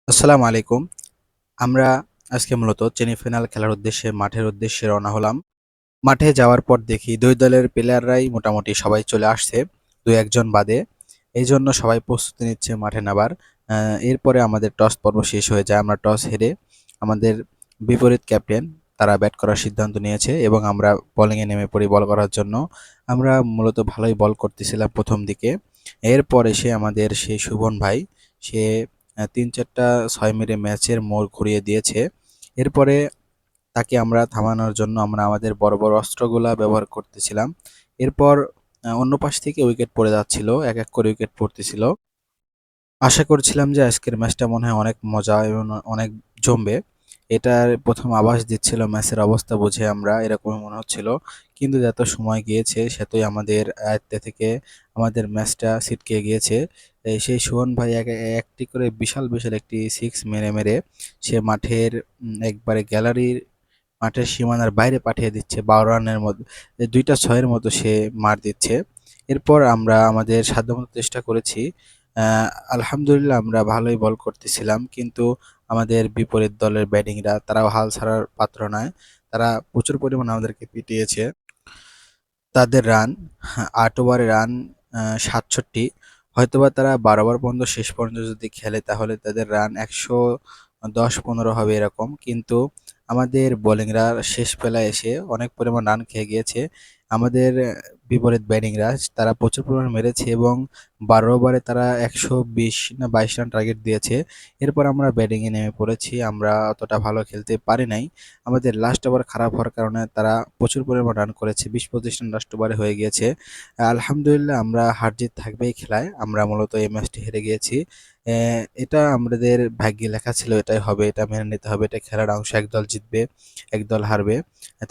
আসসালামু আলাইকুম। আমরা আজকে মূলত সেমিফাইনাল খেলার উদ্দেশ্যে মাঠের উদ্দেশ্যে রওনা হলাম। মাঠে যাওয়ার পর দেখি ২ দলের প্লেয়াররাই মোটামুটি সবাই চলে আসছে ২-১ জন বাদে। এইজন্য সবাই প্রস্তুতি নিচ্ছে মাঠে নামার। আ এরপরে আমাদের টস পর্ব শেষ হয়ে যায়। আমরা টস হেরে আমাদের বিপরীত ক্যাপ্টেন তারা ব্যাট করার সিদ্ধান্ত নিয়েছে এবং আমরা বোলিংয়ে নেমে পড়ি বল করার জন্য। আমরা মূলত ভালোই বল করতেছিলাম ১ম দিকে। এরপর এসে আমাদের সেই শুভন ভাই সে ৩-৪ টা ৬ মেরে ম্যাচের মোড় ঘুরিয়ে দিয়েছে। এরপরে তাকে আমরা থামানোর জন্য আমরা আমাদের বড়, বড় অস্ত্রগুলা ব্যবহার করতেছিলাম। এরপর অন্য পাশ থেকে উইকেট পড়ে যাচ্ছিল। এক, এক করে উইকেট পড়তেছিল। আশা করছিলাম যে আজকের ম্যাচটা মনে হয় অনেক মজা এবং অনেক জমবে। এটার ১ম আভাস দিচ্ছিল ম্যাচের অবস্থা বুঝে আমরা এরকমই মনে হচ্ছিল। কিন্তু যত সময় গিয়েছে সেতই আমাদের আয়ত্তে থেকে আমাদের ম্যাচটা ছিটকে গিয়েছে। সেই সুমন ভাই একটি করে বিশাল, বিশাল একটি সিক্স মেরে, মেরে সে মাঠের একবারে গ্যালারির মাঠের সীমানার বাইরে পাঠিয়ে দিচ্ছে ১২ রানের মধ্যে ২ টা ৬ এর মতো সে মার দিচ্ছে। এরপর আমরা আমাদের সাধ্যমতো চেষ্টা করেছি। আ আলহামদুলিল্লাহ আমরা ভালোই বল করতেছিলাম। কিন্তু আমাদের বিপরীত দলের ব্যাটিংরা তারাও হাল ছাড়ার পাত্র নয়। তারা প্রচুর পরিমাণে আমাদেরকে পিটিয়েছে। তাদের রান ৮ ওভারে রান ৬৭। হয়তোবা তারা ১২ ওভার পর্যন্ত শেষ পর্যন্ত যদি খেলে তাহলে তাদের রান ১১০-১৫ হবে এরকম। কিন্তু আমাদের বোলিংরা শেষ বেলায় এসে অনেক পরিমাণ রান খেয়ে গিয়েছে। আমাদের বিপরীত ব্যাটিংরা তারা প্রচুর পরিমাণ মেরেছে এবং ১২ ওভারে তারা ১২০ না ২২ রান টার্গেট দিয়েছে। এরপর আমরা ব্যাটিংয়ে নেমে পড়েছি। আমরা অতটা ভালো খেলতে পারি নাই। আমাদের লাস্ট ওভার খারাপ হওয়ার কারণে তারা প্রচুর পরিমাণ রান করেছে। ২০-২৫ রান লাস্ট ওভারে হয়ে গিয়েছে। আলহামদুলিল্লাহ আমরা হার-জিত থাকবেই খেলায়। আমরা মূলত এই ম্যাচটি হেরে গিয়েছি। এটা আমাদের ভাগ্যে লেখা ছিল এটাই হবে, এটা মেনে নিতে হবে। এটা খেলার অংশ। এক দল জিতবে, এক দল হারবে।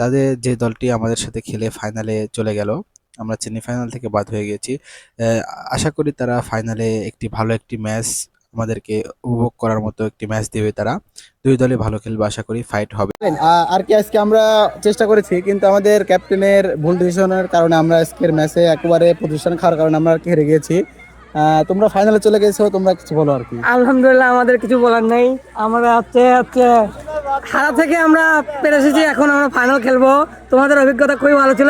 তাদের যে দলটি আমাদের সাথে খেলে ফাইনালে চলে গেল, আমরা সেমিফাইনাল থেকে বাদ হয়ে গেছি। অ্যা আশা করি তারা ফাইনালে ভালো একটি ম্যাচ আমাদেরকে উপভোগ করার মতো একটি ম্যাচ দিবে তারা। ২ দলই ভালো খেলবে আশা করি, ফাইট হবে। আর কি আজকে আমরা চেষ্টা করেছি কিন্তু আমাদের ক্যাপ্টেনের ভুল ডিসিশনের কারণে আমরা আজকের ম্যাচে একেবারে পজিশন খাওয়ার কারণে আমরা আর কি হেরে গিয়েছি। তোমরা ফাইনালে চলে গেছো, তোমরা কিছু বলো আর কি। আলহামদুলিল্লাহ, আমাদের কিছু বলার নেই। আমরা হচ্ছে হচ্ছে হারা থেকে আমরা পেরে এসেছি, এখন আমরা ফাইনাল খেলবো। তোমাদের অভিজ্ঞতা খুবই ভালো ছিল।